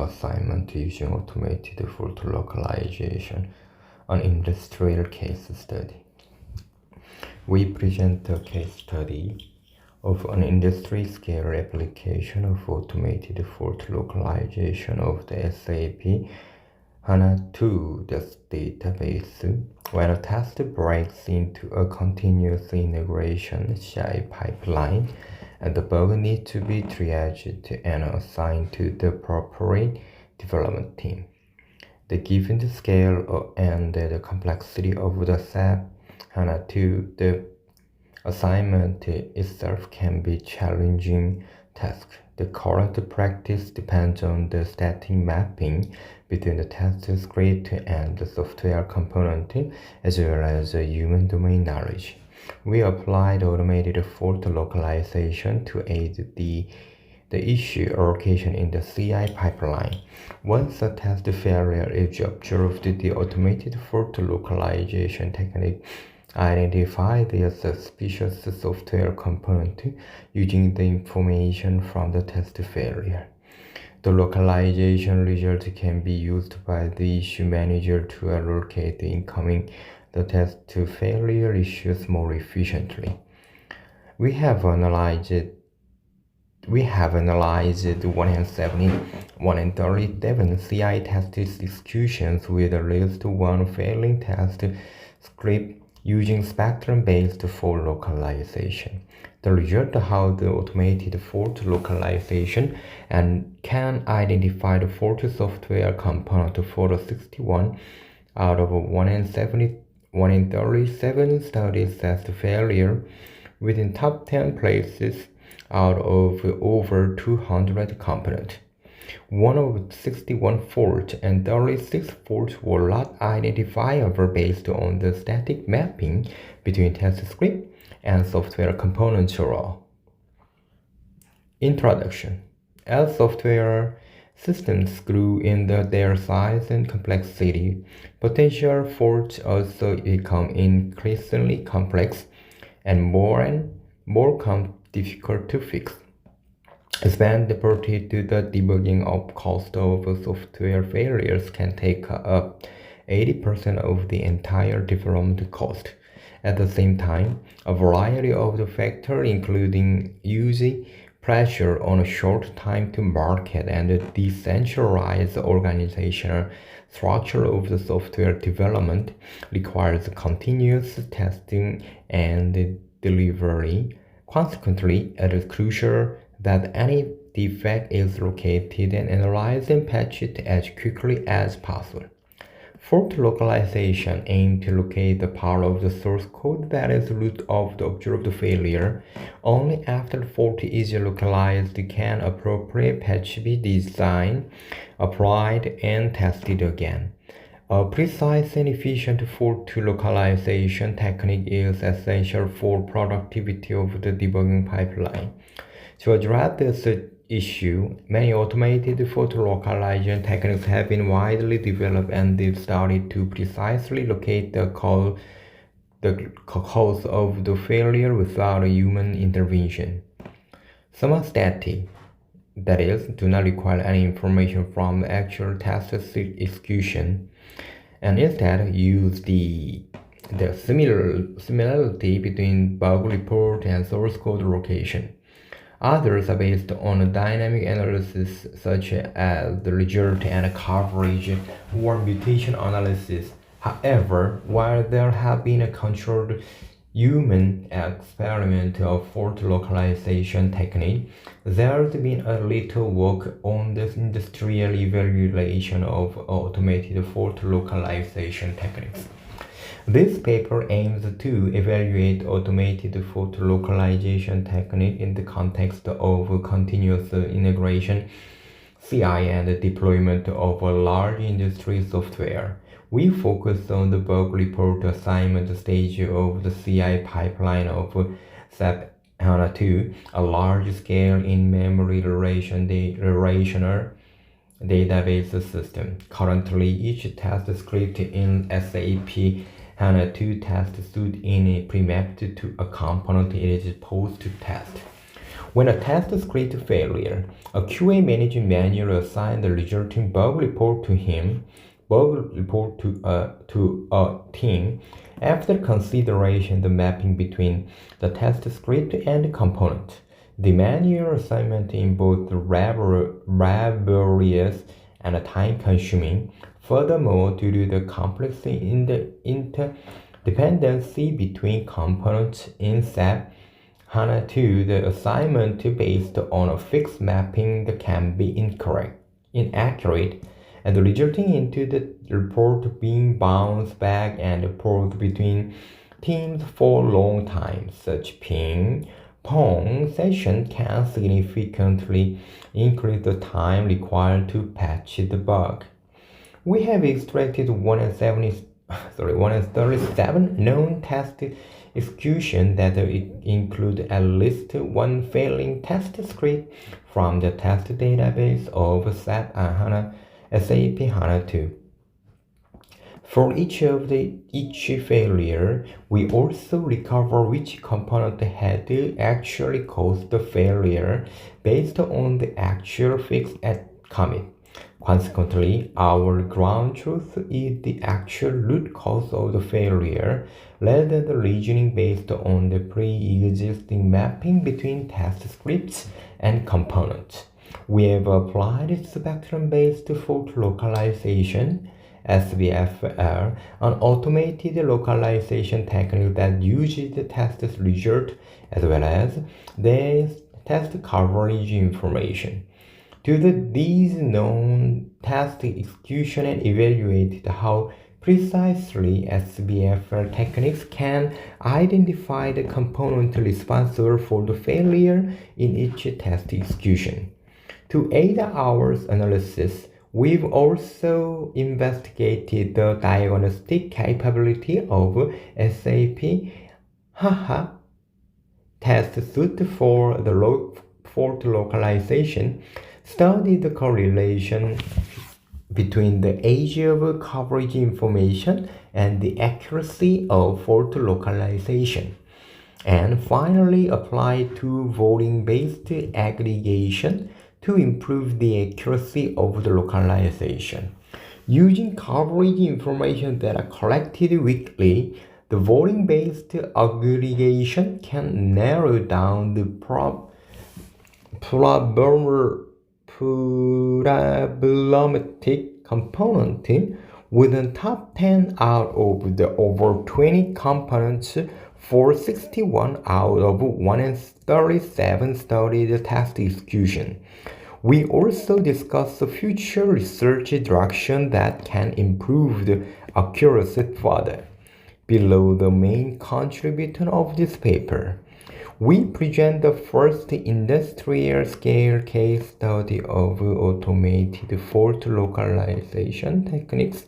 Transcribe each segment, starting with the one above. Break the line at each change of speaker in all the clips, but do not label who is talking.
assignment using automated fault localization, an industrial case study. We present a case study of an industry-scale application of automated fault localization of the SAP HANA2 database when a test breaks into a continuous integration CI pipeline and the bug needs to be triaged and assigned to the appropriate development team. Given the scale and the complexity of the SAP HANA2, the assignment itself can be a challenging task. The current practice depends on the static mapping between the test script and the software component, as well as human domain knowledge. We applied automated fault localization to aid the issue allocation in the CI pipeline. Once a test failure is observed, the automated fault localization technique identifies the suspicious software component using the information from the test failure. The localization result can be used by the issue manager to allocate the incoming test failure issues more efficiently. We have analyzed 137 CI test executions with at least one failing test script using Spectrum-Based Fault Localization. The result how the automated fault localization and can identify the fault software component for 61 out of 137 studies test failure within top 10 places out of over 200 components. One of 61 faults and 36 faults were not identifiable based on the static mapping between test script and software components raw. Introduction. As software systems grew in their size and complexity, potential faults also become increasingly complex and more difficult to fix. Spend devoted to the debugging of cost of software failures can take up 80% of the entire development cost. At the same time, a variety of the factors, including usage, pressure on a short time to market, and the decentralized organizational structure of the software development, requires continuous testing and delivery. Consequently, it is crucial that any defect is located and analyzed and patched as quickly as possible. Fault localization aims to locate the part of the source code that is the root of the observed failure. Only after the fault is localized can appropriate patch be designed, applied, and tested again. A precise and efficient fault localization technique is essential for productivity of the debugging pipeline. To address this issue, many automated fault localization techniques have been widely developed and studied to precisely locate the cause of the failure without human intervention. Some are static, that is, do not require any information from the actual test execution, and instead use the similarity between bug report and source code location. Others are based on dynamic analysis such as the result and coverage or mutation analysis. However, while there have been a controlled human experiment of fault localization technique, there's been a little work on this industrial evaluation of automated fault localization techniques. This paper aims to evaluate automated fault localization technique in the context of continuous integration, CI, and deployment of a large industry software. We focus on the bug report assignment stage of the CI pipeline of SAP HANA2, a large-scale in-memory relational database system. Currently, each test script in SAP HANA2 test suite in a pre-mapped to a component it is supposed to test. When a test script failure, a QA manager manually assigns the resulting bug report to a team. After consideration the mapping between the test script and component. The manual assignment is both laborious and time-consuming. Furthermore, due to the complexity in the interdependency between components in SAP HANA2, the assignment based on a fixed mapping can be inaccurate, and resulting into the report being bounced back and forth between teams for a long time. Such ping-pong session can significantly increase the time required to patch the bug. We have extracted 137 known test executions that include at least one failing test script from the test database of SAP HANA2. For each failure, we also recover which component had actually caused the failure based on the actual fix at commit. Consequently, our ground truth is the actual root cause of the failure rather than reasoning based on the pre-existing mapping between test scripts and components. We have applied spectrum-based fault localization SBFL, an automated localization technique that uses the test result as well as the test coverage information. To these known test execution and evaluated how precisely SBFL techniques can identify the component responsible for the failure in each test execution. To aid our analysis, we've also investigated the diagnostic capability of SAP HANA test suite for the fault localization, studied the correlation between the age of coverage information and the accuracy of fault localization, and finally applied to volume-based aggregation to improve the accuracy of the localization. Using coverage information that are collected weekly, the volume-based aggregation can narrow down the problematic component within top 10 out of the over 20 components for 61 out of 137 studied test execution. We also discuss future research direction that can improve the accuracy further. Below the main contributor of this paper, we present the first industrial-scale case study of automated fault localization techniques.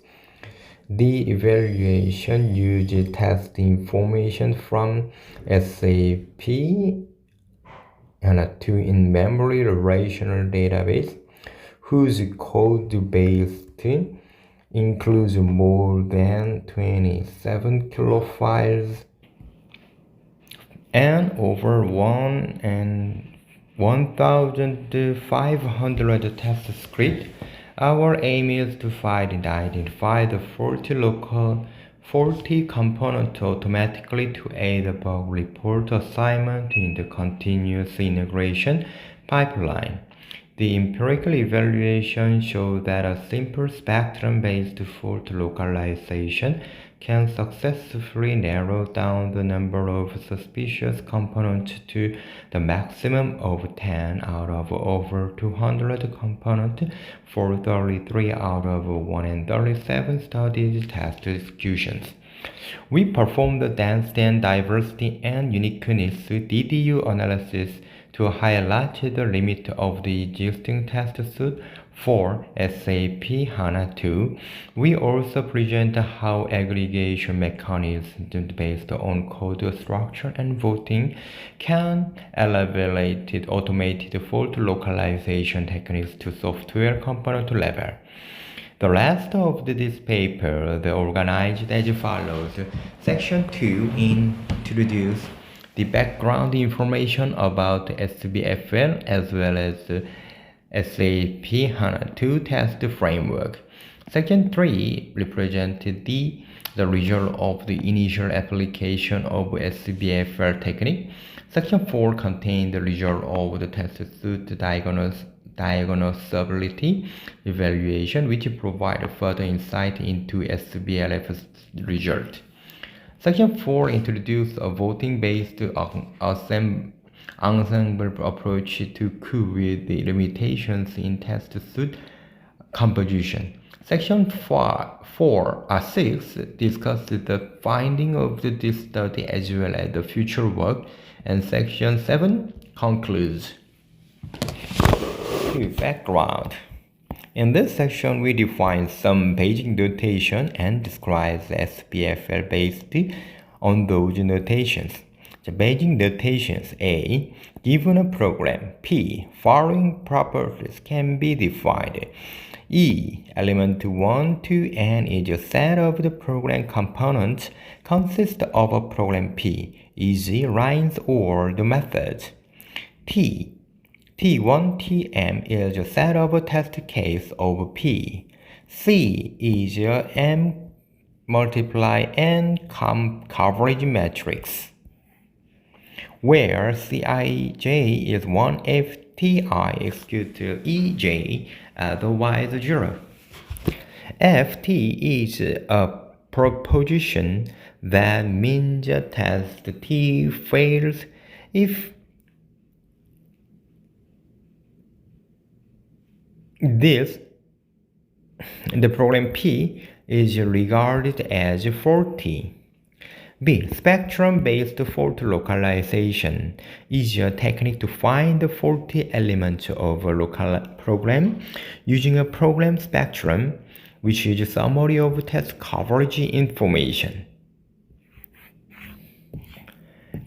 The evaluation used test information from SAP HANA2 in-memory relational database, whose code base includes more than 27 kilofiles and over 1,500 test scripts. Our aim is to find and identify the faulty component automatically to aid the bug report assignment in the continuous integration pipeline. The empirical evaluation shows that a simple spectrum-based fault localization can successfully narrow down the number of suspicious components to the maximum of 10 out of over 200 components for 33 out of 137 studied test executions. We performed the density and diversity and uniqueness DDU analysis to highlight the limit of the existing test suite for SAP HANA2. We also present how aggregation mechanisms based on code structure and voting can elevate automated fault localization techniques to software component level. The rest of this paper is organized as follows. Section 2 introduces the background information about SBFL as well as SAP HANA2 test framework. Section 3 represented the result of the initial application of SBFL technique. Section 4 contained the result of the test suit diagnosability evaluation, which provide further insight into SBLF's result. Section 4 introduced a voting-based ensemble approach to cope with the limitations in test suit composition. Section 6 discussed the finding of this study as well as the future work, and Section 7 concludes. Background. In this section, we define some basic notation and describe SBFL based on those notations. The basic notations: A. Given a program P, following properties can be defined. E. Element 1 to n is a set of the program components consist of a program P, e.g. lines or the methods. T1 Tm is a set of a test case of P. C is a M multiply n coverage matrix, where Cij is 1 if Ti executes Ej, otherwise 0. Ft is a proposition that means a test T fails if the program P is regarded as faulty. B. Spectrum-based fault localization is a technique to find the faulty elements of a local program using a program spectrum, which is a summary of test coverage information.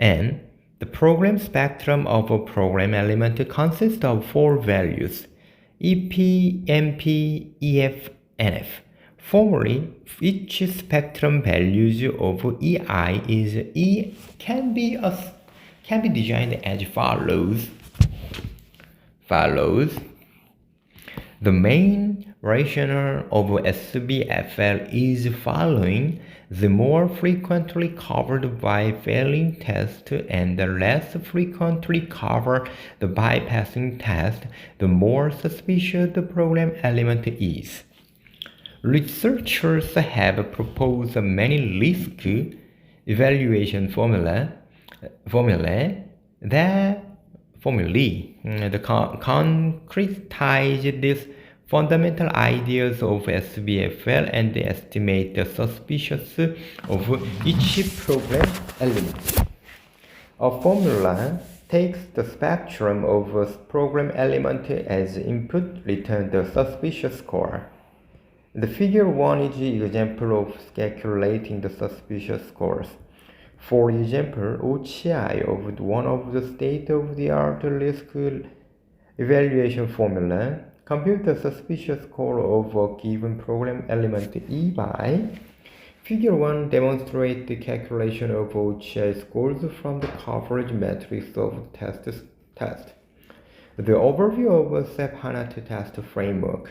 And the program spectrum of a program element consists of 4 values: EP, MP, EF, NF. Formally, each spectrum values of EI is E can be designed as follows. The main rationale of SBFL is following: the more frequently covered by failing test and the less frequently covered the bypassing test, the more suspicious the program element is. Researchers have proposed many risk evaluation formulae that concretize these fundamental ideas of SBFL and estimate the suspiciousness of each program element. A formula takes the spectrum of a program element as input, returns the suspicious score. The figure 1 is an example of calculating the suspicious scores. For example, Ochiai of one of the state-of-the-art risk evaluation formula compute the suspicious score of a given program element E by. Figure 1 demonstrates the calculation of Ochiai scores from the coverage matrix of the test. The overview of a SAP HANA2 test framework.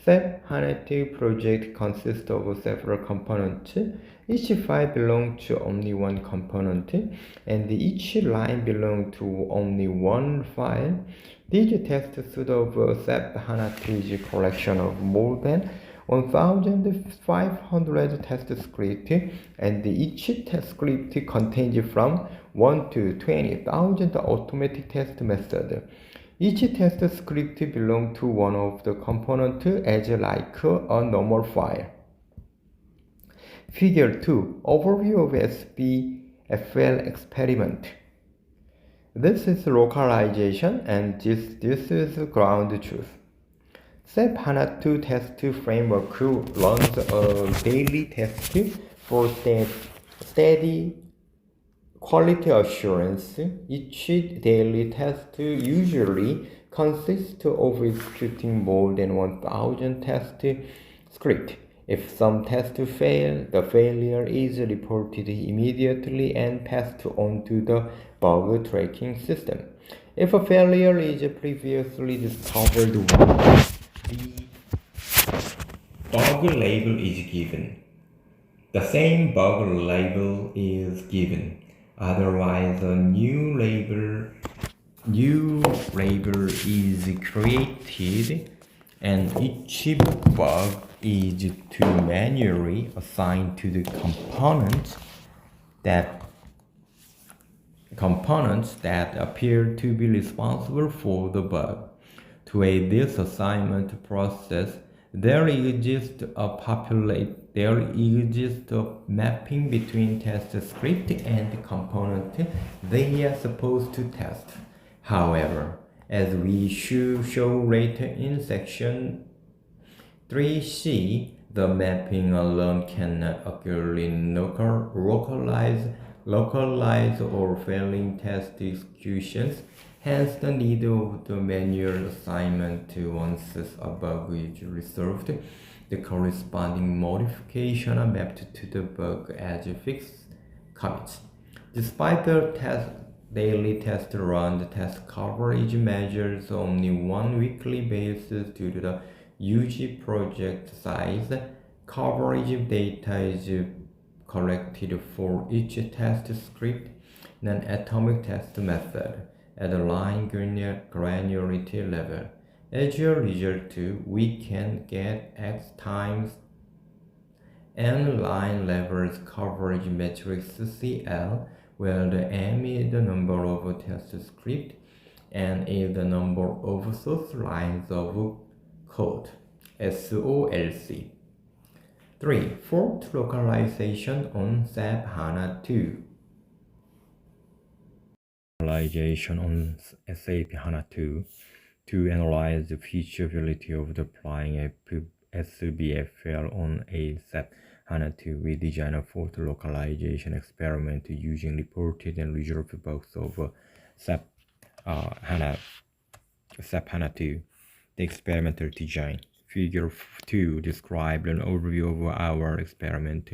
SAP HANA2 project consists of several components. Each file belongs to only one component, and each line belongs to only one file. This test suite of SAP HANA2 is a collection of more than 1,500 test scripts, and each test script contains from 1 to 20,000 automatic test methods. Each test script belongs to one of the components as like a normal file. Figure 2. Overview of SBFL experiment. This is localization, and this is ground truth. SAP HANA2 test framework runs a daily test for steady quality assurance. Each daily test usually consists of executing more than 1,000 test scripts. If some tests fail, the failure is reported immediately and passed on to the bug tracking system. If a failure is previously discovered once, the bug label is given. The same bug label is given. Otherwise, a new label is created, and each bug is to manually assigned to the components that appear to be responsible for the bug. To aid this assignment process, there exists a mapping between test script and component they are supposed to test. However, as we show later in section 3C, the mapping alone cannot accurately localize or failing test executions. Hence, the need of the manual assignment once a bug is resolved, the corresponding modification are mapped to the bug as fixed commits. Despite the daily test run, the test coverage measures only one weekly basis due to the huge project size. Coverage data is collected for each test script in an atomic test method at a line granularity level. As a result, we can get X times n line levels coverage matrix CL, where the M is the number of test script and is the number of source lines of code, SOLC. 3. Fault localization on SAP HANA2. Localization on SAP HANA2 to analyze the feasibility of applying a SBFL on a SAP HANA2. We designed a fault localization experiment using reported and resolved bugs of SAP HANA2. The experimental design. Figure 2 describes an overview of our experiment.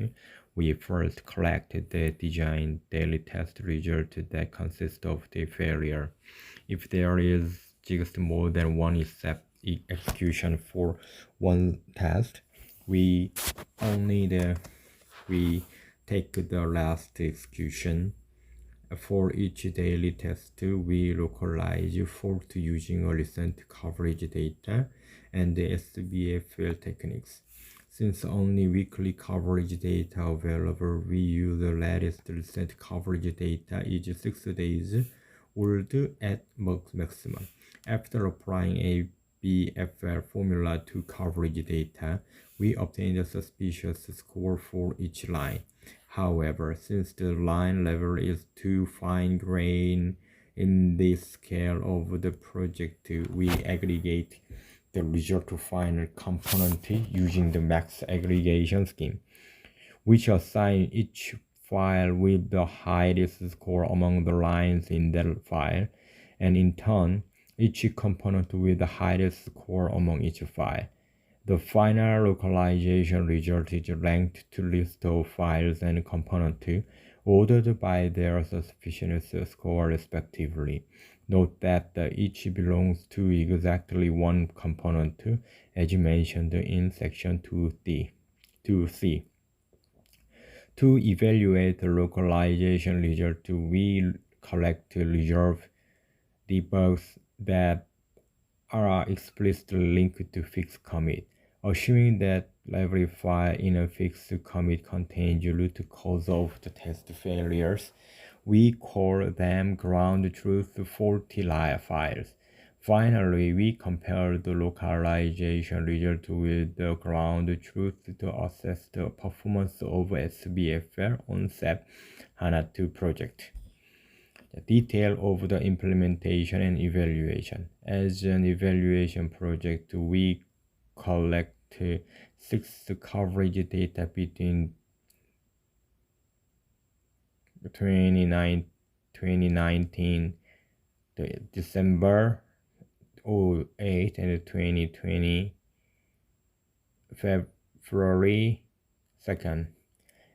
We first collected the design daily test result that consists of the failure. If there is just more than one execution for one test, we take the last execution. For each daily test, we localize fault using a recent coverage data and the SBFL techniques. Since only weekly coverage data available, we use the latest recent coverage data is 6 days old at maximum. After applying a BFL formula to coverage data, we obtain a suspicious score for each line. However, since the line level is too fine-grained in this scale of the project, we aggregate the result to final component using the max aggregation scheme, which assigns each file with the highest score among the lines in that file, and in turn, each component with the highest score among each file. The final localization result is ranked to list of files and components ordered by their sufficiency score respectively. Note that each belongs to exactly one component, as mentioned in section 2C. To evaluate the localization result, we collect resolve the bugs that are explicitly linked to fixed commit. Assuming that every file in a fixed commit contains the root cause of the test failures, we call them ground truth faulty files. Finally, we compare the localization result with the ground truth to assess the performance of SBFL on SAP HANA2 project. The detail of the implementation and evaluation. As an evaluation project, we collect 6 coverage data between 2019 December 08 and 2020 February 2nd.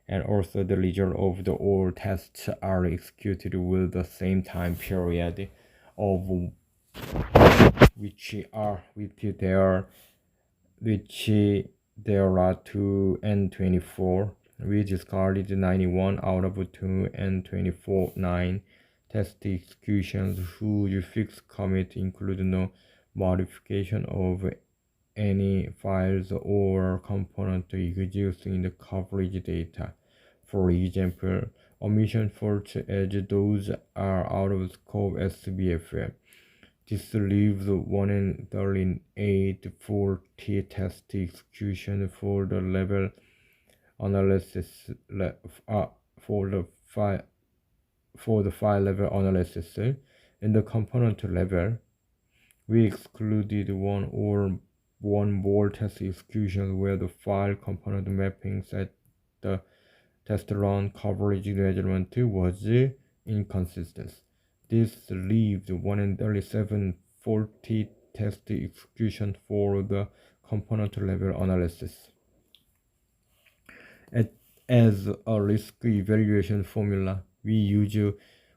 And also the result of the all tests are executed with the same time period of which there are 2 and 24. We discarded 91 out of 2 and 24 9 test executions whose fixed commit include no modification of any files or component exists in the coverage data. For example, omission faults as those are out of scope SBFL. This leaves 138 faulty test execution for the level analysis for the file level analysis. In the component level, we excluded one more test execution where the file component mappings at the test run coverage measurement was inconsistent. This leaves 137 faulty test execution for the component level analysis. As a risk evaluation formula, we use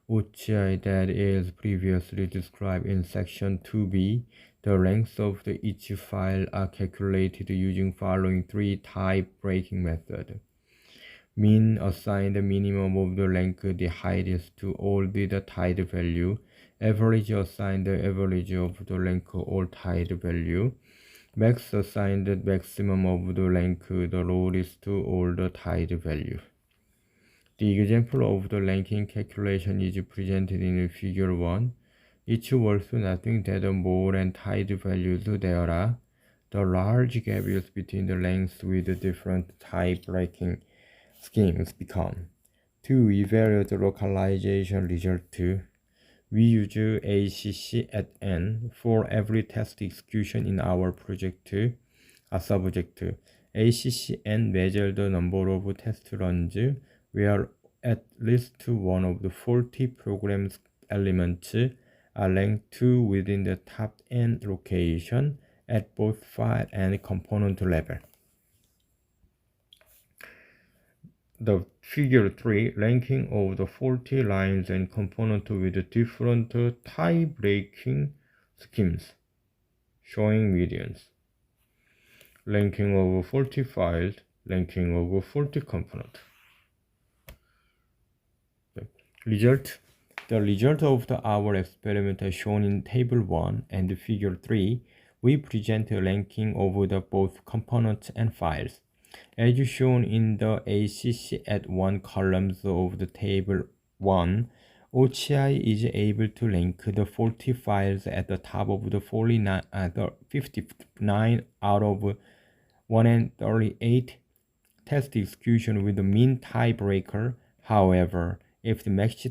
Ochiai that is previously described in section 2b. The lengths of each file are calculated using following 3 type breaking methods. Mean assigned the minimum of the length the highest to all the tide value. Average assigned the average of the length all tide value. Max assigned the maximum of the length the lowest to all the tide value. The example of the ranking calculation is presented in figure 1. It's worth noting that the more and tide values there are, the large gaps between the lengths with the different type ranking schemes become. To evaluate the localization result, we use ACC at N for every test execution in our project subject. ACC N measures the number of test runs where at least one of the faulty program elements are linked to within the top N location at both file and component level. The figure 3 ranking of the faulty lines and components with different tie breaking schemes, showing medians. Ranking of faulty files, ranking of faulty component. The result of our experiment is shown in table 1 and figure 3. We present a ranking of the both components and files. As shown in the ACC at 1 columns of the table 1, Ochiai is able to rank the faulty files at the top of the 59 out of 138 test execution with the mean tiebreaker. However, if the max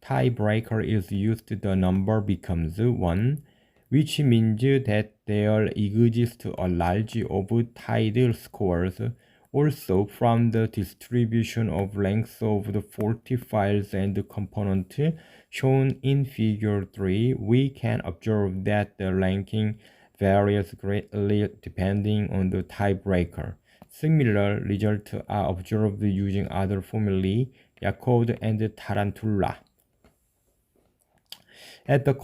tiebreaker is used, the number becomes 1, which means that there exists a large of tidal scores. Also, from the distribution of lengths of the faulty files and the component shown in figure 3, we can observe that the ranking varies greatly depending on the tiebreaker. Similar results are observed using other formulae, Yakult and Tarantula. At the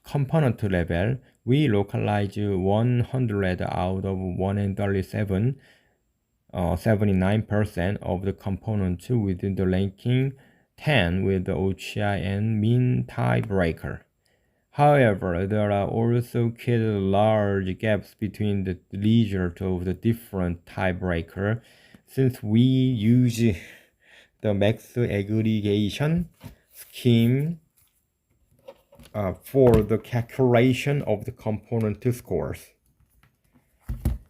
component level, we localize 100 out of 137, 79% of the components within the ranking 10 with the Ochiai and mean tiebreaker. However, there are also quite large gaps between the results of the different tiebreaker. Since we use the max aggregation scheme for the calculation of the component scores.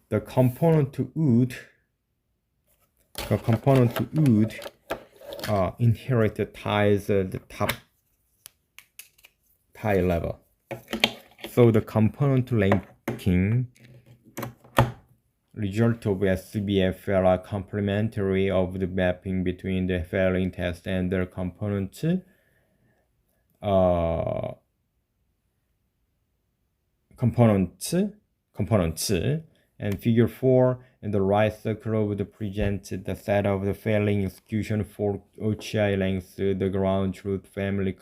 The component would inherit the ties at the top tie level. So the component ranking result of SBFL are complementary of the mapping between the failing test and their components. Components
And figure 4 in the right circle would present the set of the failing execution for Ochiai length. The ground truth family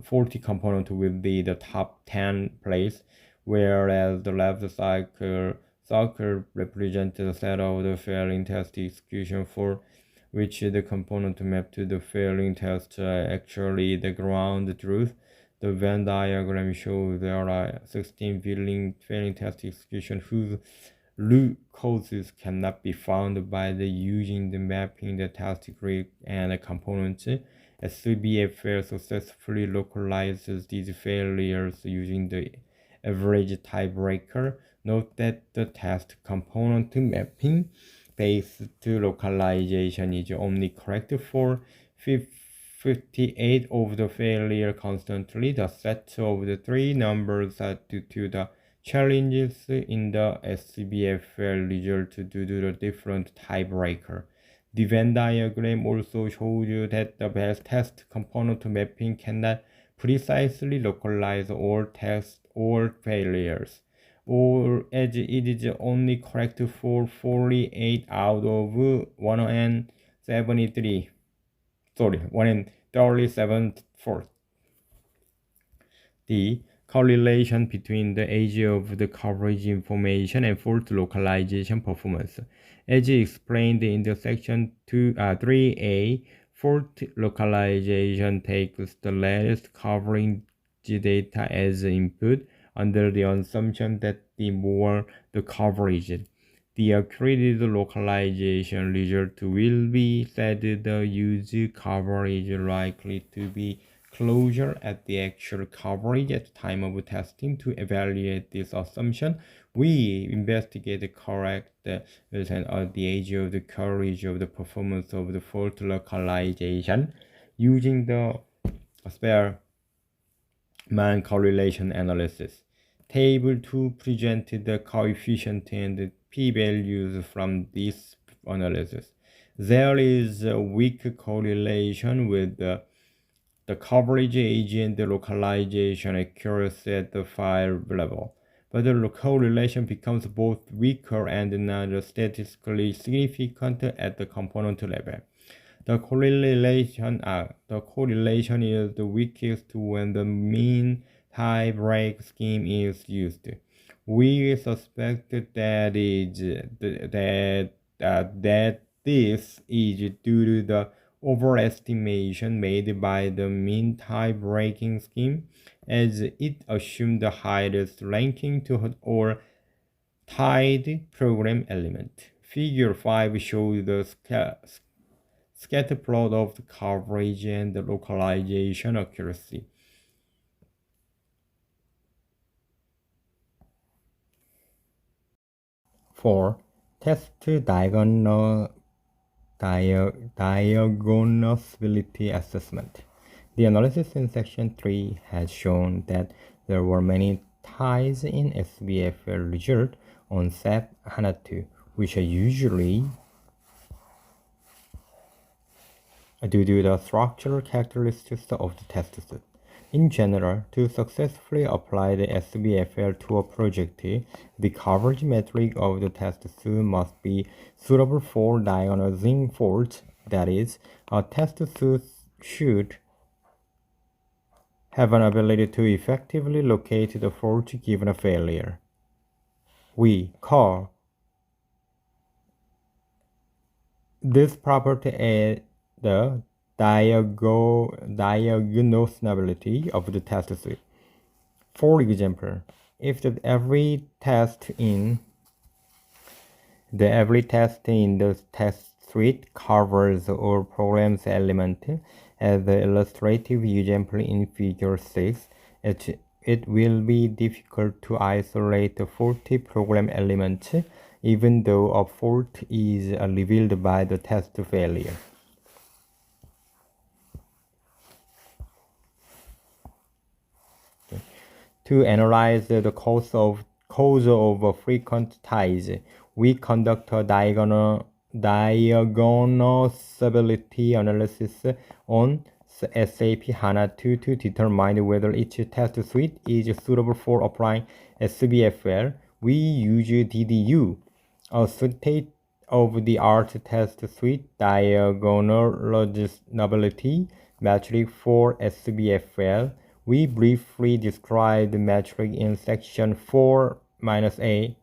faulty component will be the top 10 place, whereas the left circle represents the set of the failing test execution for which the component mapped to the failing test actually the ground truth. The Venn diagram shows there are 16 failing test execution whose root causes cannot be found by the using the mapping the test grid and the components. SBFL successfully localizes these failures using the average tiebreaker. Note that the test component mapping based localization is only correct for 58 of the failure constantly. The set of the three numbers are due to the challenges in the SBFL result due to the different tiebreaker. The Venn diagram also shows you that the best test component mapping cannot precisely localize all failures, or as it is only correct for 48 out of 137 faults. The correlation between the age of the coverage information and fault localization performance. As explained in the section 3a, fault localization takes the latest coverage data as input under the assumption that the more the coverage, the accredited localization result will be said the user coverage likely to be closer at the actual coverage at the time of testing. To evaluate this assumption, we investigate the correct the age of the coverage of the performance of the fault localization using the Spearman correlation analysis. Table 2 presented the coefficient and the p-values from this analysis. There is a weak correlation with the coverage age and the localization accuracy at the file level, but the correlation becomes both weaker and not statistically significant at the component level. The correlation is the weakest when the mean tie-break scheme is used. We suspect that this is due to the overestimation made by the mean tie-breaking scheme, as it assumed the highest ranking to all tied program element. Figure 5 shows the scatter plot of the coverage and the localization accuracy.
For test diagnosability assessment. The analysis in section 3 has shown that there were many ties in SBFL result on SAP HANA2, which are usually due to the structural characteristics of the test suite. In general, to successfully apply the SBFL to a project, the coverage metric of the test suite must be suitable for diagnosing faults. That is, a test suite should have an ability to effectively locate the fault given a failure. We call this property the diagnosability of the test suite. For example, if every test in the test suite covers all programs element, as the illustrative example in figure 6, it will be difficult to isolate the faulty program element, even though a fault is revealed by the test failure. To analyze the cause of frequent ties, we conduct a diagnosability analysis on SAP HANA2 to determine whether each test suite is suitable for applying SBFL.
we use DDU, a state-of-the-art test suite diagnosability metric for SBFL. We briefly described the metric in section 4-A,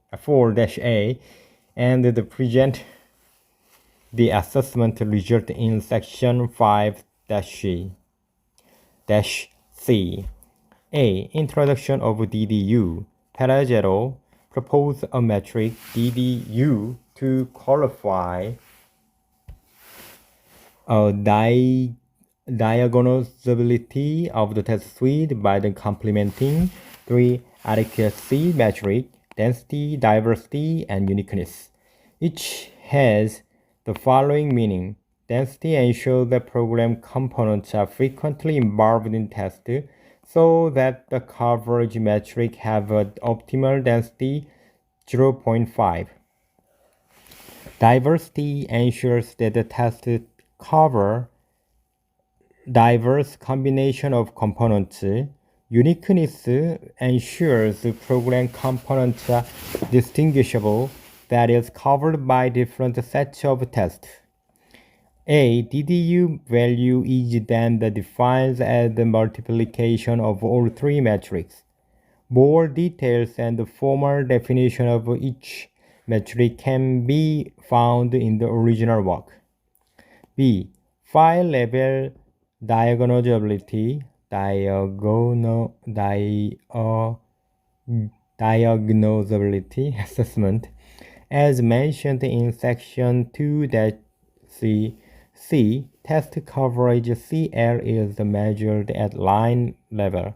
and present the assessment result in section 5-C. A. Introduction of DDU. Para 0. Propose a metric DDU to qualify a diagnosability of the test suite by the complementing 3 adequacy metric, density, diversity, and uniqueness. Each has the following meaning. Density ensures that program components are frequently involved in tests so that the coverage metric have an optimal density 0.5. Diversity ensures that the test cover diverse combination of components. Uniqueness ensures program components are distinguishable, that is, covered by different sets of tests. A DDU value is then defined as the multiplication of all 3 metrics. More details and the formal definition of each metric can be found in the original work. B. File level diagnosability assessment. As mentioned in section 2-C, test coverage CL is measured at line level.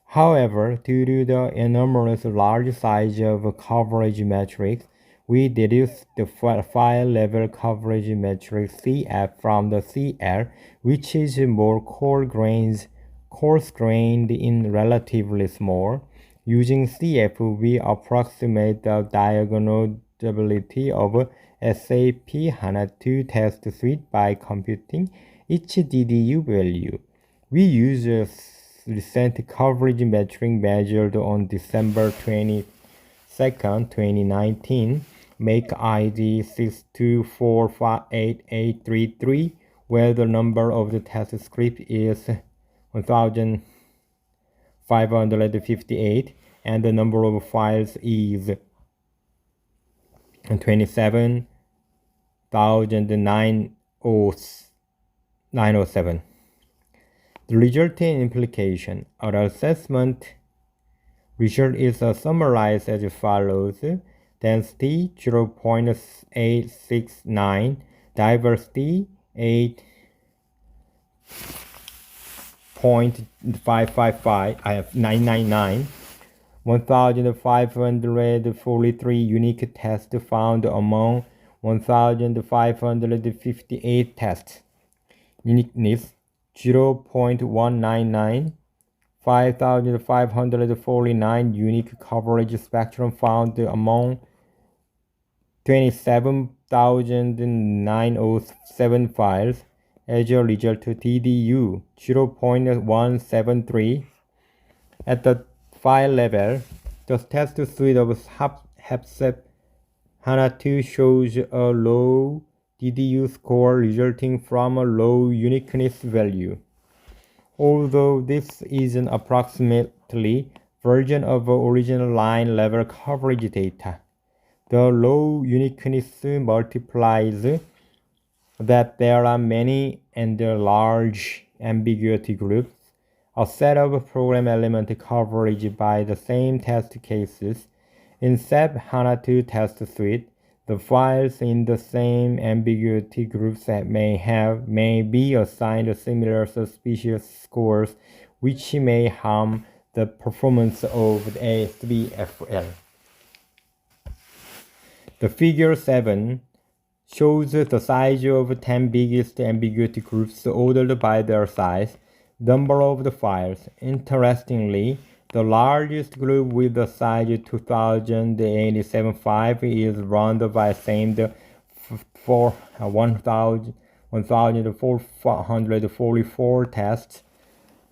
However, due to the enormous large size of coverage metrics, we deduce the file level coverage metric CF from the CL, which is more coarse-grained in relatively small. Using CF, we approximate the diagnosability of SAP HANA2 test suite by computing each DDU value. We use a recent coverage metric measured on December 22nd, 2019, make ID 624588833, where the number of the test script is 1558 and the number of files is 27,907. The resulting implication. Our assessment result is summarized as follows. Density 0.869, diversity 8.599, 1,543 unique tests found among 1,558 tests. Uniqueness 0.199, 5,549 unique coverage spectrum found among 27,907 files. As a result, DDU 0.173. At the file level, the test suite of SAP HANA2 shows a low DDU score resulting from a low uniqueness value. Although this is an approximately version of original line level coverage data, the low uniqueness multiplies that there are many and large ambiguity groups, a set of program element coverage by the same test cases. In SAP HANA2 test suite, the files in the same ambiguity groups may be assigned similar suspicious scores, which may harm the performance of the SBFL. The figure 7 shows the size of 10 biggest ambiguity groups ordered by their size, number of the files. Interestingly, the largest group with the size 2087 is run by same for 1,444 tests.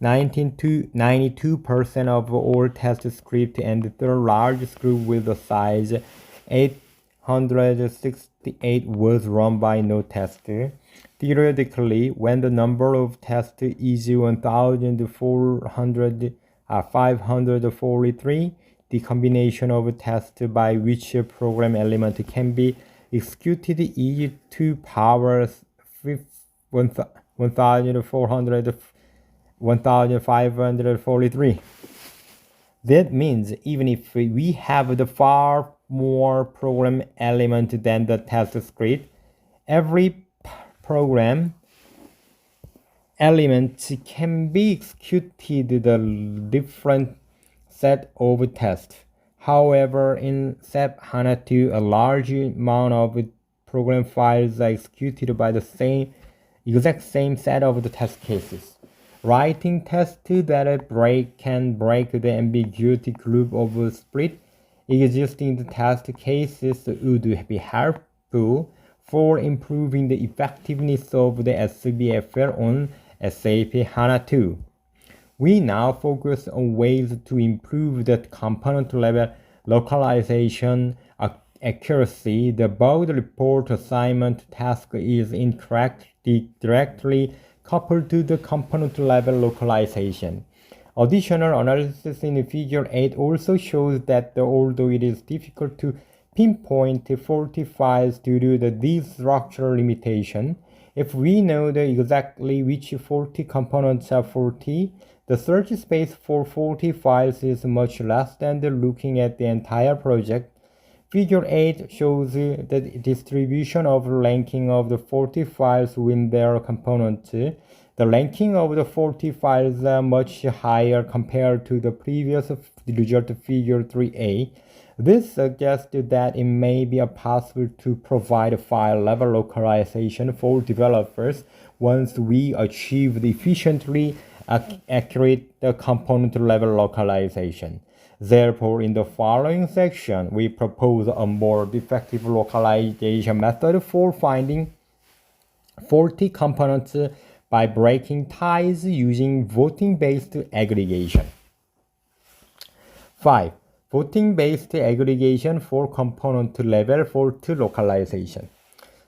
92% of all test script, and the largest group with the size 868 was run by no test. Theoretically, when the number of tests is 543, the combination of tests by which a program element can be executed is 2 power 1543. That means even if we have the far more program element than the test script, every program element can be executed the different set of tests. However, in SAP HANA2, a large amount of program files are executed by the exact same set of the test cases. Writing tests that can break the ambiguity group of split existing test cases would be helpful for improving the effectiveness of the SBFL on SAP HANA2. We now focus on ways to improve the component level localization accuracy. The bug report assignment task is directly coupled to the component level localization. Additional analysis in Figure 8 also shows that although it is difficult to pinpoint faulty files due to these structural limitations, if we know exactly which faulty components are faulty, the search space for faulty files is much less than looking at the entire project. Figure 8 shows the distribution of ranking of the faulty files within their components. The ranking of the faulty files are much higher compared to the previous result Figure 3a. This suggests that it may be possible to provide file-level localization for developers once we achieve the efficiently accurate component-level localization. Therefore, in the following section, we propose a more effective localization method for finding faulty components by breaking ties using voting-based aggregation. 5. Voting-based aggregation for component-level fault localization.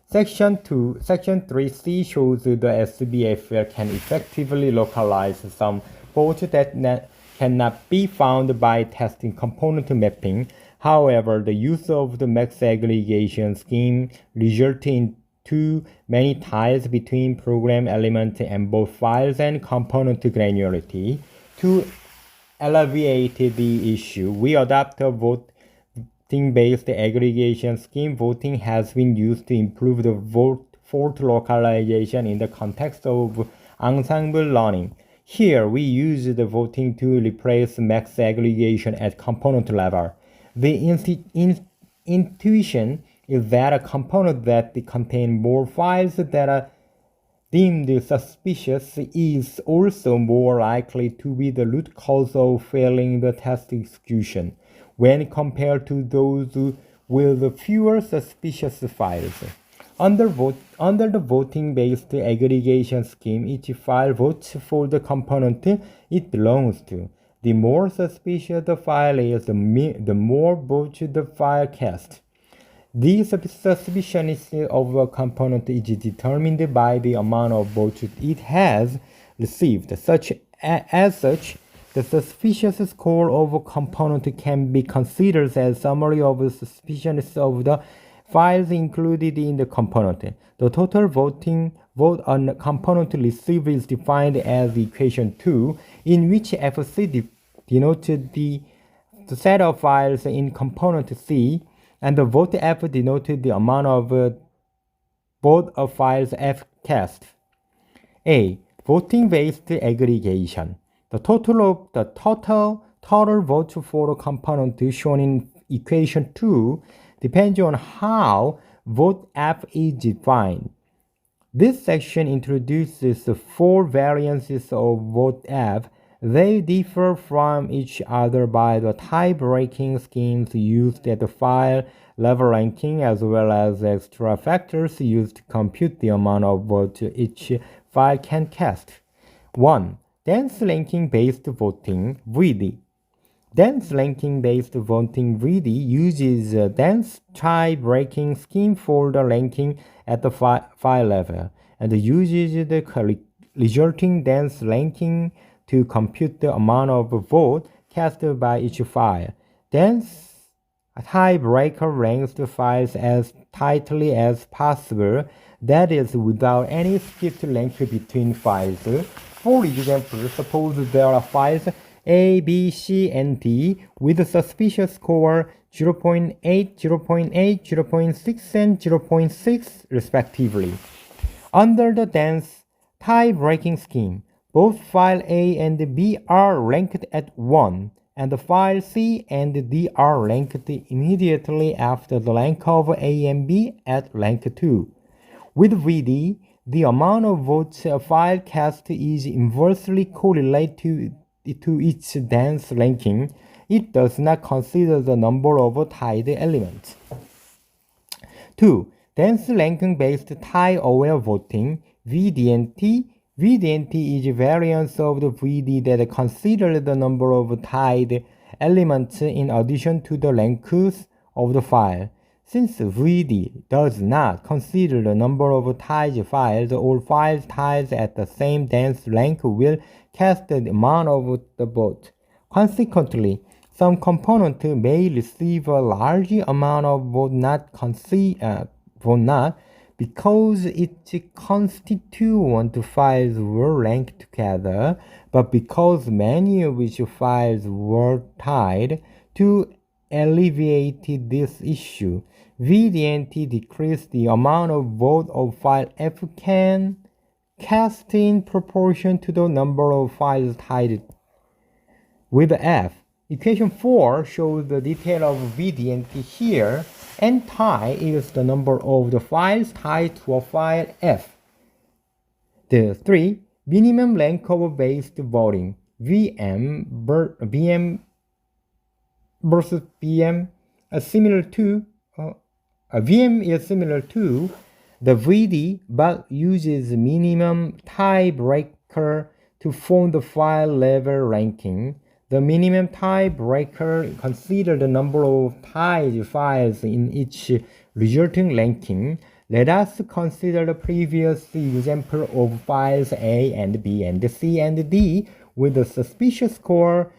Section 3c shows the SBFL can effectively localize some faults that cannot be found by testing component mapping. However, the use of the max aggregation scheme results in too many ties between program elements and both files and component granularity. To alleviate the issue, we adopt a voting-based aggregation scheme. Voting has been used to improve the fault localization in the context of ensemble learning. Here, we use the voting to replace max aggregation at component level. The intuition is that a component that contains more files that are deemed suspicious is also more likely to be the root cause of failing the test execution when compared to those with fewer suspicious files. Under the voting-based aggregation scheme, each file votes for the component it belongs to. The more suspicious the file is, the more votes the file casts. The suspiciousness of a component is determined by the amount of votes it has received. As such, the suspicious score of a component can be considered as a summary of the suspiciousness of the files included in the component. The total vote on component received is defined as equation 2, in which FC denotes the set of files in component C, and the vote F denoted the amount of vote of files F cast. A. Voting-based aggregation. The total votes for a component shown in equation 2 depends on how vote F is defined. This section introduces 4 variances of vote F. They differ from each other by the tie-breaking schemes used at the file level ranking, as well as extra factors used to compute the amount of votes each file can cast. 1. dense ranking-based voting (VD). Dense ranking-based voting (VD) uses a dense tie-breaking scheme for the ranking at the file level and uses the resulting dense ranking to compute the amount of vote cast by each file. Dense tiebreaker ranks the files as tightly as possible, that is, without any skipped rank between files. For example, suppose there are files A, B, C, and D with a suspicious score 0.8, 0.8, 0.6, and 0.6 respectively. Under the dense tie-breaking scheme, both file A and B are ranked at 1, and the file C and D are ranked immediately after the rank of A and B at rank 2. With VD, the amount of votes a file casts is inversely correlated to its dense ranking. It does not consider the number of tied elements. 2. Dense ranking-based tie-aware voting (VDNT). VDNT is a variance of the VD that considers the number of tied elements in addition to the ranks of the file. Since VD does not consider the number of tied files, all files tied at the same dense rank will cast the amount of the vote. Consequently, some component may receive a large amount of vote not because its constituent files were ranked together, but because many of its files were tied. To alleviate this issue, VDNT decreased the amount of vote of file F can cast in proportion to the number of files tied with F. Equation 4 shows the detail of VDNT here, and tie is the number of the files tied to a file F. The 3. Minimum rank of based voting VM versus VM are similar to VM is similar to the VD but uses minimum tiebreaker to form the file level ranking. The minimum tiebreaker considers the number of tied files in each resulting ranking. Let us consider the previous example of files A and B and C and D with a suspicious score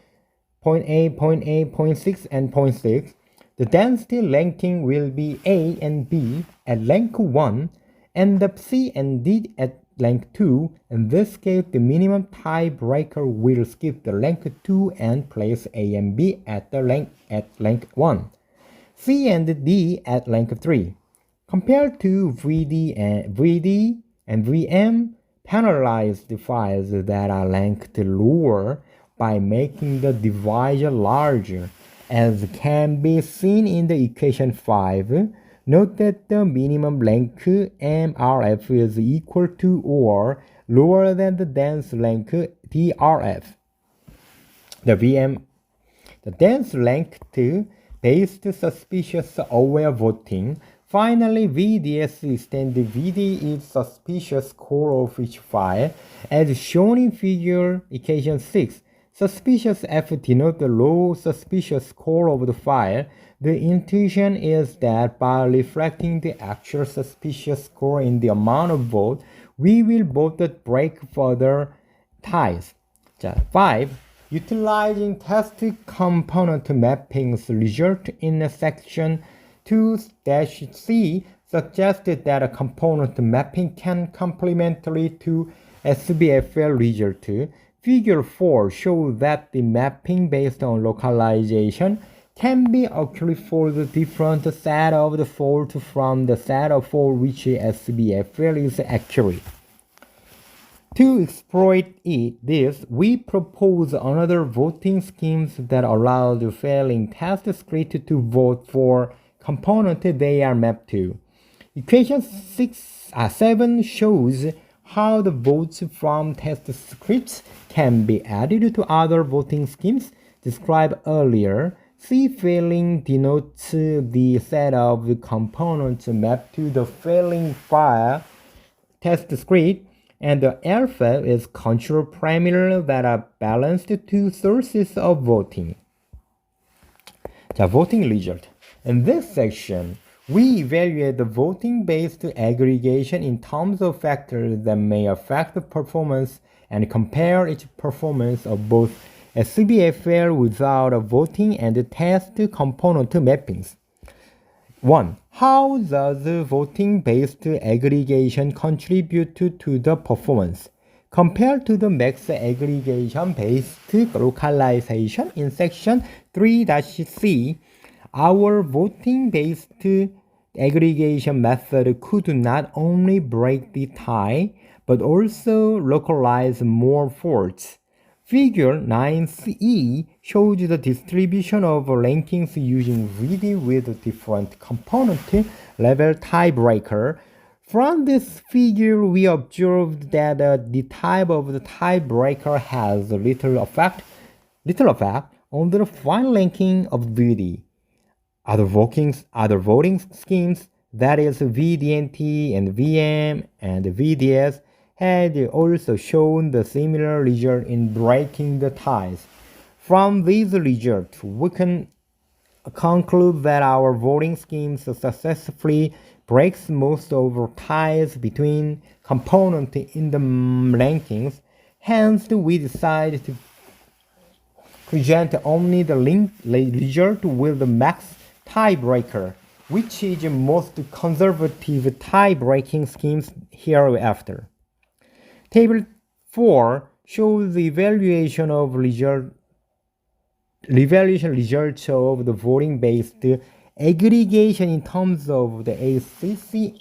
0.8, 0.8, 0.6, and 0.6. The density ranking will be A and B at rank 1 and the C and D at rank 2. In this case, the minimum tiebreaker will skip the rank 2 and place A and B at rank 1, C and D at rank 3. Compared to VD and VM, penalize the files that are ranked lower by making the divisor larger, as can be seen in the equation 5. Note that the minimum rank MRF is equal to or lower than the dense rank DRF. The dense ranked based suspicious aware voting. Finally, VDS extends the VD is suspicious score of each file, as shown in figure equation 6. Suspicious F denotes the low suspicious score of the file. The intuition is that by reflecting the actual suspicious score in the amount of vote, we will both break further ties. 5. Utilizing test component mappings result in section 2-C suggested that a component mapping can complementary to SBFL result. Figure 4 shows that the mapping based on localization can be occurred for the different set of the fault from the set of for which SBFL is accurate. To exploit this, we propose another voting schemes that allow the failing test script to vote for component they are mapped to. Equation 7 shows how the votes from test scripts can be added to other voting schemes described earlier. C failing denotes the set of components mapped to the failing file test script. and the alpha is control parameter that are balanced to sources of voting. 자, voting result. In this section, we evaluate the voting-based aggregation in terms of factors that may affect the performance and compare its performance of both SBFL without a voting and test component mappings. 1. How does voting-based aggregation contribute to the performance? Compared to the max aggregation-based localization in section 3-C, our voting-based aggregation method could not only break the tie, but also localize more faults. Figure 9e shows the distribution of rankings using VD with different component level tiebreaker. From this figure, we observed that the type of the tiebreaker has little effect on the final ranking of VD. Other voting schemes, that is VDNT and VM and VDS, had also shown the similar result in breaking the ties. From these results, we can conclude that our voting schemes successfully breaks most of the ties between components in the rankings. Hence, we decided to present only the result with the max tiebreaker, which is the most conservative tie-breaking schemes hereafter. Table 4 shows the evaluation results of the voting-based aggregation in terms of the ACC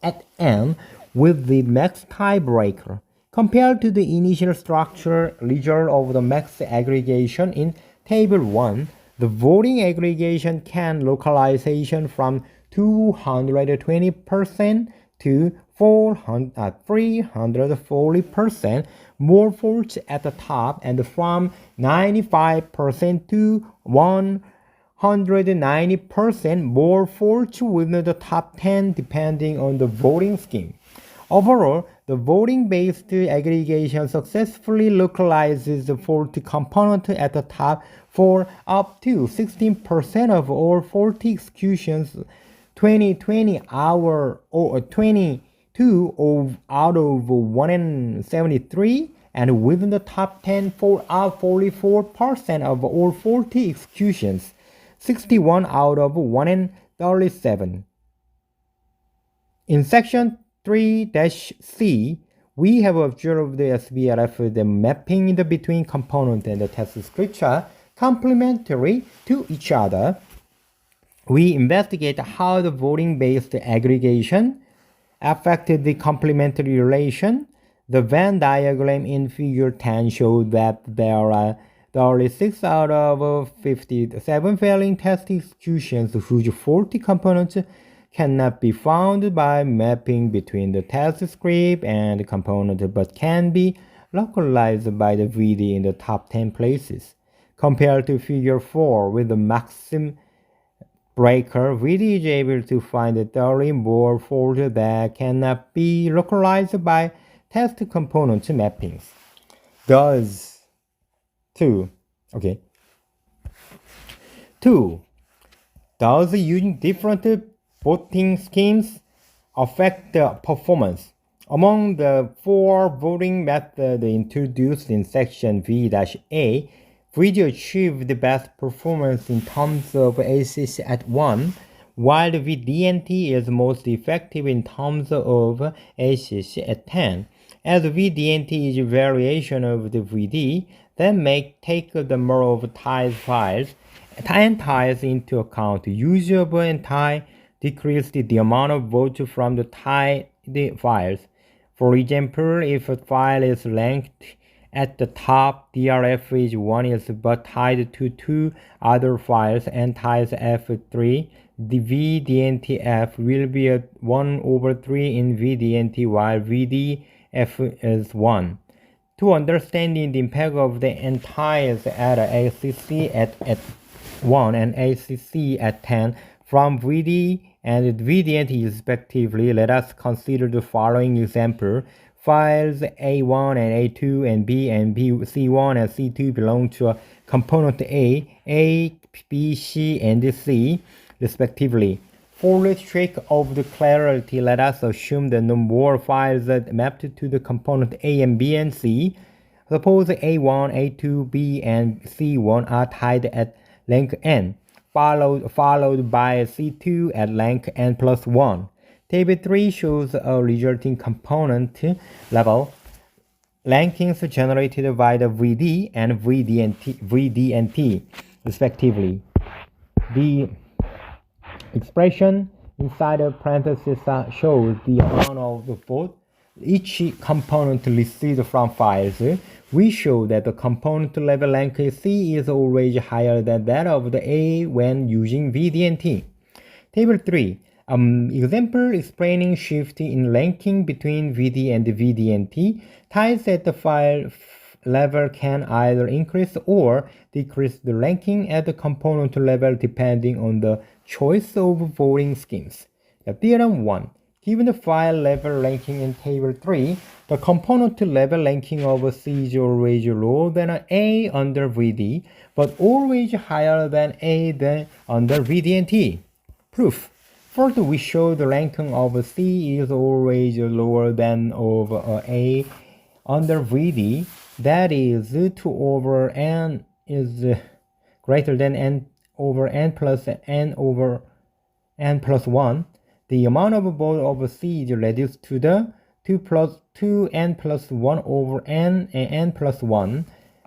at N with the max tiebreaker. Compared to the initial structure result of the max aggregation in Table 1, the voting aggregation can localization from 220% to 340% more faults at the top, and from 95% to 190% more faults within the top 10 depending on the voting scheme. Overall, the voting-based aggregation successfully localizes the faulty component at the top for up to 16% of all faulty executions, 22 out of 173, and within the top 10 for 44% of all faulty executions, 61 out of 137. In section 3-C, we have observed the SBFL, the mapping between component and the test scripts are complementary to each other. We investigate how the voting-based aggregation affected the complementary relation. The Venn diagram in figure 10 shows that there are 36 out of 57 failing test executions whose faulty components cannot be found by mapping between the test script and component, but can be localized by the VD in the top 10 places. Compared to figure 4 with the maximum breaker, VD is able to find 30 more faults that cannot be localized by test component mappings. Does 2. Does using different voting schemes affect the performance? Among the 4 voting methods introduced in section V-A, VD achieved the best performance in terms of ACC at 1, while the VDNT is most effective in terms of ACC at 10. As VDNT is a variation of the VD, then take the number of ties files and ties into account. Use of and tie decreased the amount of votes from the tied files. For example, if a file is ranked at the top, DRF is 1 is but tied to 2 other files and ties F3, the VDNTF will be a 1/3 in VDNT while VDF is 1. To understanding the impact of the ties at ACC at 1 and ACC at 10 from VD and VDNT respectively, let us consider the following example. files A1 and A2 and B C1 and C2 belong to a component A, B, C, and C, respectively. For the sake of the clarity, let us assume that no more files are mapped to the component A and B and C. Suppose A1, A2, B, and C1 are tied at length n, followed by C2 at length n plus 1. Table 3 shows a resulting component level rankings generated by the VD and VD and T, respectively. The expression inside the parentheses shows the amount of both each component received from files. We show that the component level rank C is always higher than that of the A when using VD and T. Table 3. Example explaining shift in ranking between VD and VD and T ties that the file level can either increase or decrease the ranking at the component level depending on the choice of voting schemes. Theorem 1. Given the file level ranking in Table 3, the component level ranking of C is always lower than A under VD, but always higher than A under VD and T. Proof. First, we show the ranking of C is always lower than of A under VD. That is, 2 over n is greater than n over n plus n over n plus 1. The amount of both of C is reduced to the 2n plus 1 over n and n plus 1,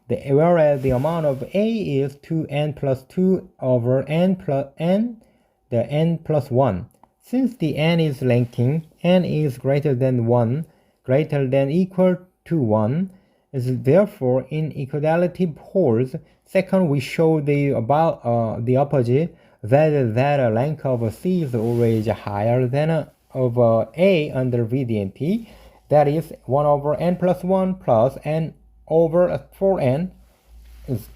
whereas the amount of A is 2n plus 2 over n plus n, the n plus 1. Since the n is ranking, n is greater than 1, greater than equal to 1, is therefore inequality holds. Second, we show the opposite, that a rank of C is always higher than of A under VD and T. That is 1 over n plus 1 plus n over 4n is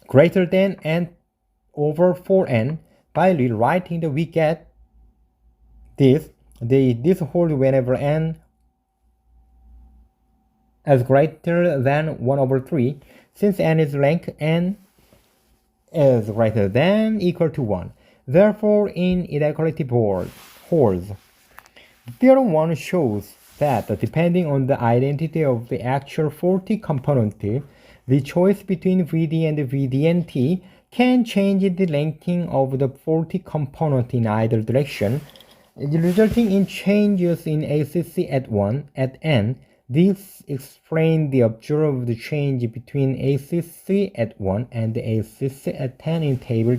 greater than n over 4n. By rewriting the we get this holds whenever n is greater than 1 over 3. Since n is rank, n is greater than equal to 1. Therefore, inequality holds. Theorem 1 shows that depending on the identity of the actual faulty component, the choice between VD and VD and T can change the ranking of the faulty component in either direction, resulting in changes in ACC at 1 at n. This explains the observed change between ACC at 1 and ACC at 10 in Table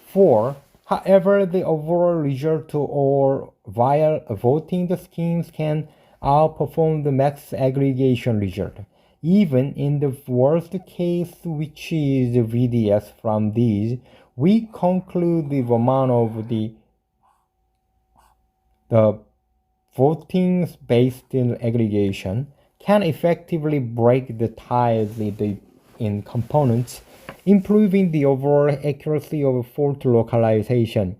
4. However, the overall result or via voting the schemes can outperform the max aggregation result. Even in the worst case, which is VDS from these, we conclude the amount of the voting based in aggregation can effectively break the ties in components, improving the overall accuracy of fault localization.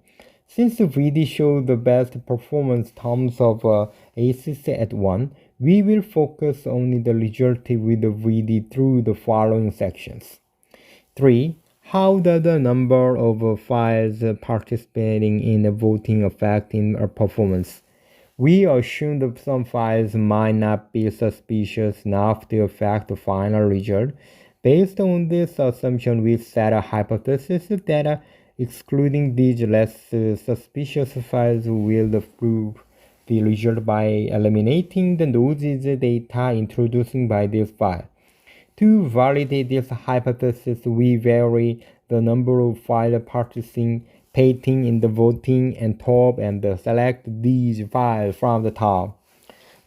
Since VD shows the best performance terms of ACC at 1, we will focus only the result with the VD through the following sections. 3. How does the number of files participating in the voting affect in performance? We assume that some files might not be suspicious enough to affect the final result. Based on this assumption, we set a hypothesis that excluding these less suspicious files will prove the result by eliminating the noise data introduced by this file. To validate this hypothesis, we vary the number of files participating in the voting and top and select these files from the top.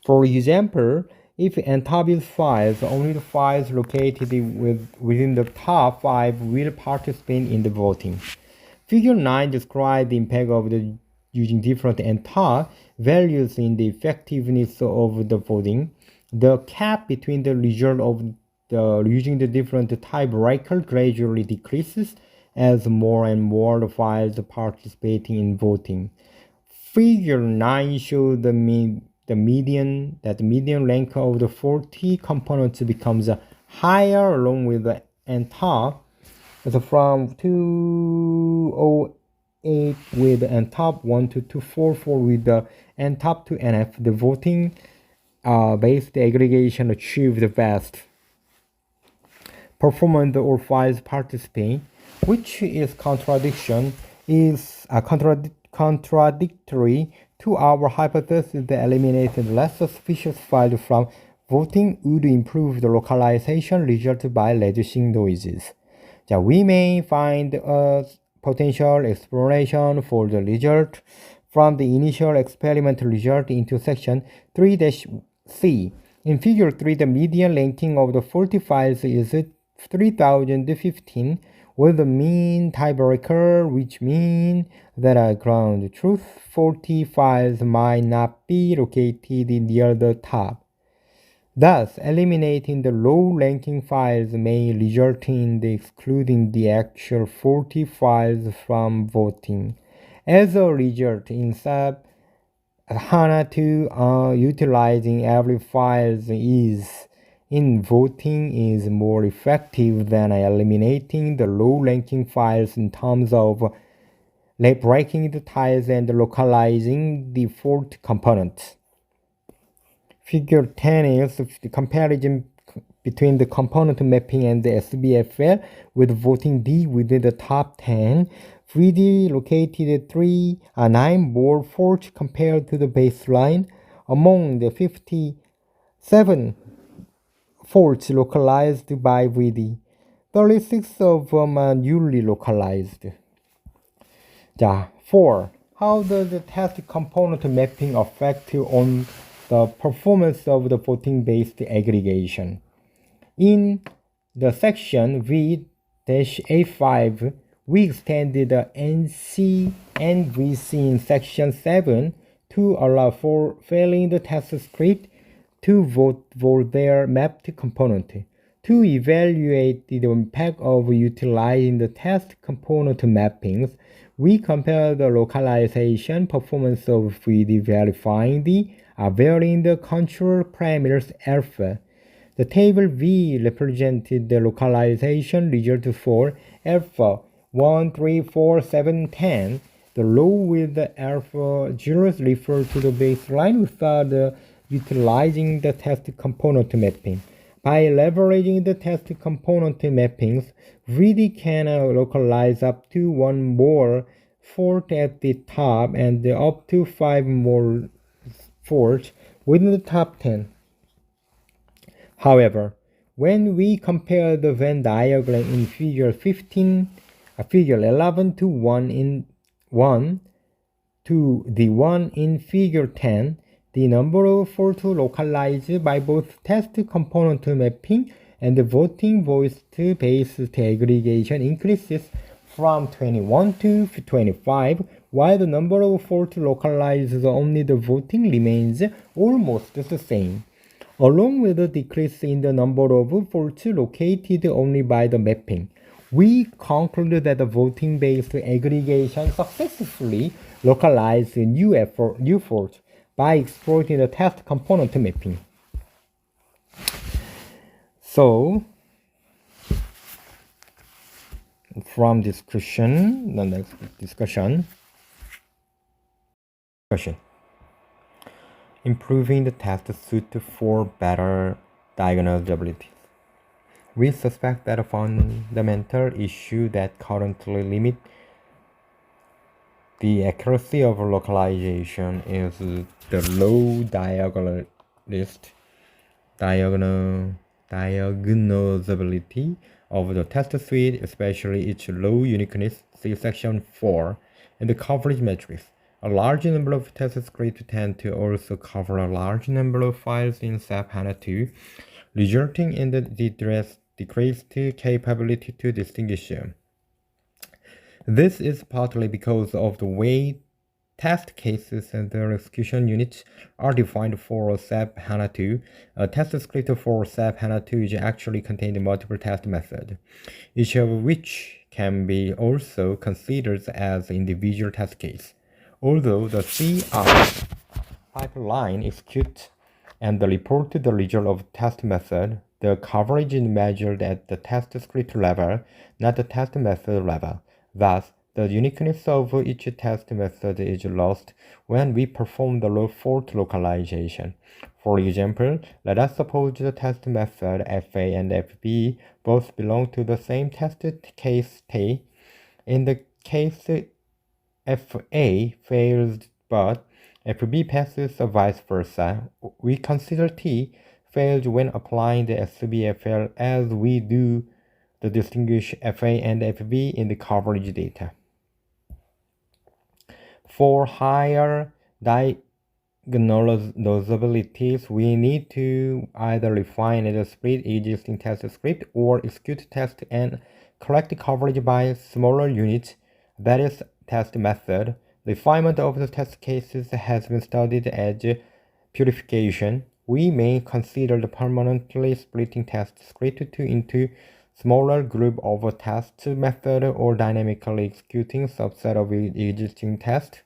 For example, if entire files, only the files located within the top 5 will participate in the voting. Figure 9 describes the impact of using different entire values in the effectiveness of the voting. The gap between the result of using the different tiebreaker gradually decreases as more and more files participating in voting. Figure 9 shows the the median length of the faulty components becomes higher along with the n-top. So from 208 with n-top 1 to 244 with the n-top to nf, the voting based aggregation achieved the best performance or files participate, which is contradictory to our hypothesis that eliminating less suspicious files from voting would improve the localization result by reducing noises. We may find a potential explanation for the result from the initial experimental result into section 3-C. In figure 3, the median ranking of the faulty files is 3015 with the mean tiebreaker, which means that ground truth faulty files might not be located near the top. Thus, eliminating the low-ranking files may result in excluding the actual faulty files from voting. As a result, in SAP HANA2, utilizing every file in voting is more effective than eliminating the low-ranking files in terms of breaking the ties and localizing the fault components. Figure 10 is the comparison between the component mapping and the SBFL with voting D within the top 10. 3D located 9 more faults compared to the baseline. Among the 57 faults localized by VD, 36 of them are newly localized. 4. How does the test component mapping affect on the performance of the voting-based aggregation? In the section V-A5, we extended the NC and VC in section 7 to allow for failing the test script to vote for their mapped component. To evaluate the impact of utilizing the test component mappings, we compare the localization performance of 3D verifying the varying the control parameters alpha. The table V represented the localization result for alpha 1, 3, 4, 7, 10. The row with the alpha zeros refer to the baseline without utilizing the test component mapping. By leveraging the test component mappings, VD can localize up to 1 more fault at the top and up to 5 more faults within the top 10. However, when we compare the Venn diagram in figure 11 to the one in figure 10, the number of faults localized by both test component mapping and the voting voice-based aggregation increases from 21 to 25, while the number of faults localized only the voting remains almost the same. Along with the decrease in the number of faults located only by the mapping, we conclude that the voting-based aggregation successfully localized new faults by exploiting the test component mapping. So, from discussion, the next discussion. Improving the test suite for better diagnosability. We suspect that a fundamental issue that currently limits the accuracy of localization is the low diagnosability of the test suite, especially its low uniqueness, see section 4, and the coverage matrix. A large number of test scripts tend to also cover a large number of files in SAP HANA2, resulting in the decreased capability to distinguish them. This is partly because of the way test cases and their execution units are defined for SAP HANA2. A test script for SAP HANA2 is actually contained multiple test methods, each of which can be also considered as individual test case. Although the CI pipeline execute and report the result of test method, the coverage is measured at the test script level, not the test method level. Thus, the uniqueness of each test method is lost when we perform the fault localization. For example, let us suppose the test method FA and FB both belong to the same test case T. In the case FA fails but FB passes or vice versa, we consider T fails when applying the SBFL as we do the distinguish FA and FB in the coverage data. For higher diagnosabilities, we need to either refine and split existing test script or execute test and collect coverage by smaller units, that is, test method. Refinement of the test cases has been studied as purification. We may consider the permanently splitting test script into smaller group of test method or dynamically executing subset of existing test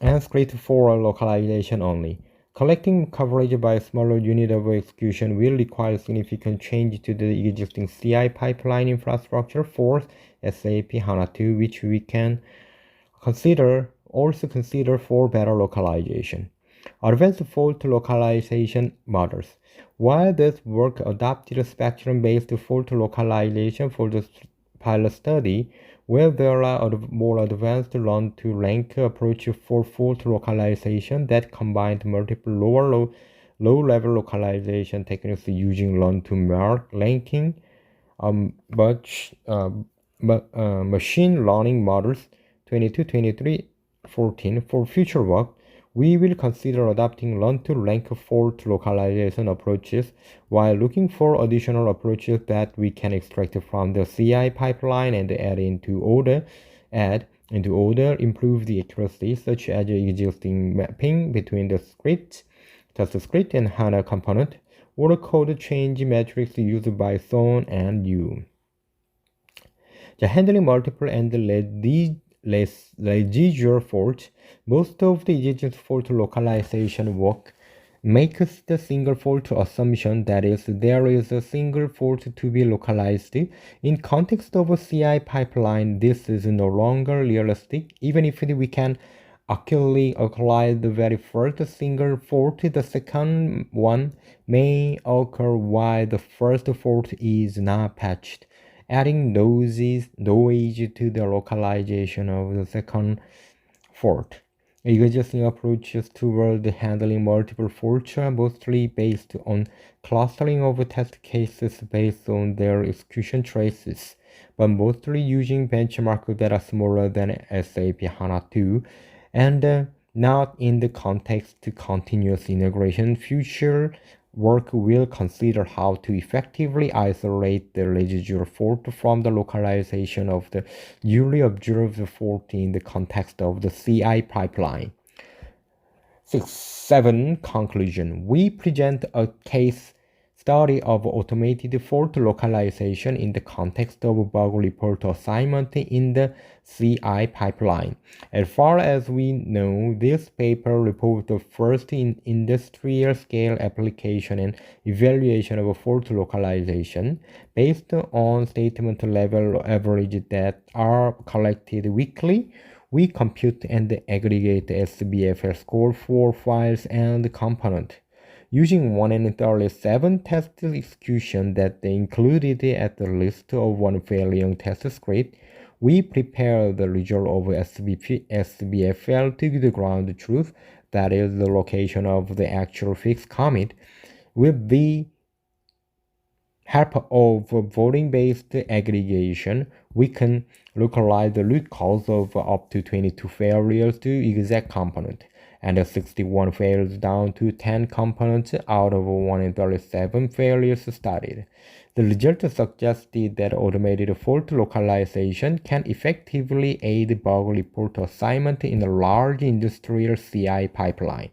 and script for localization only. Collecting coverage by a smaller unit of execution will require significant change to the existing CI pipeline infrastructure for SAP HANA2, which we can also consider for better localization. Advanced fault localization models. While this work adopted spectrum-based fault localization for the pilot study, where there are more advanced run-to-rank approach for fault localization that combined multiple low-level localization techniques using run-to-mark ranking, machine learning models 22, 23, 14. For future work, we will consider adopting run-to-rank fault localization approaches while looking for additional approaches that we can extract from the CI pipeline and add into order, improve the accuracy, such as existing mapping between the test script and HANA component, or code change metrics used by Sohn and Yu. The handling multiple and residual faults. Most of the existing fault localization work makes the single fault assumption, that is, there is a single fault to be localized. In context of a CI pipeline, this is no longer realistic. Even if we can accurately localize the very first single fault, the second one may occur while the first fault is not patched, adding noise to the localization of the second fault. Existing approaches toward handling multiple faults are mostly based on clustering of test cases based on their execution traces, but mostly using benchmarks that are smaller than SAP HANA2 and not in the context of continuous integration. Future work will consider how to effectively isolate the residual fault from the localization of the newly observed fault in the context of the CI pipeline. 7. Conclusion. We present a case study of automated fault localization in the context of bug report assignment in the CI pipeline. As far as we know, this paper reports the first industrial scale application and evaluation of fault localization based on statement level averages that are collected weekly. We compute and aggregate SBFL score for files and components. Using 137 test execution that included at the list of one failing test script, we prepare the result of SBFL to the ground truth, that is the location of the actual fixed commit, with the help of volume-based aggregation. We can localize the root cause of up to 22 failures to exact component, and 61 fails down to 10 components out of 137 failures studied. The result suggested that automated fault localization can effectively aid bug report assignment in a large industrial CI pipeline.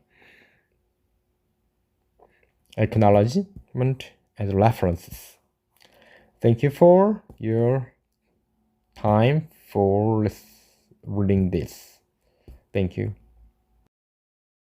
Acknowledgement and references. Thank you for your time for reading this. Thank you.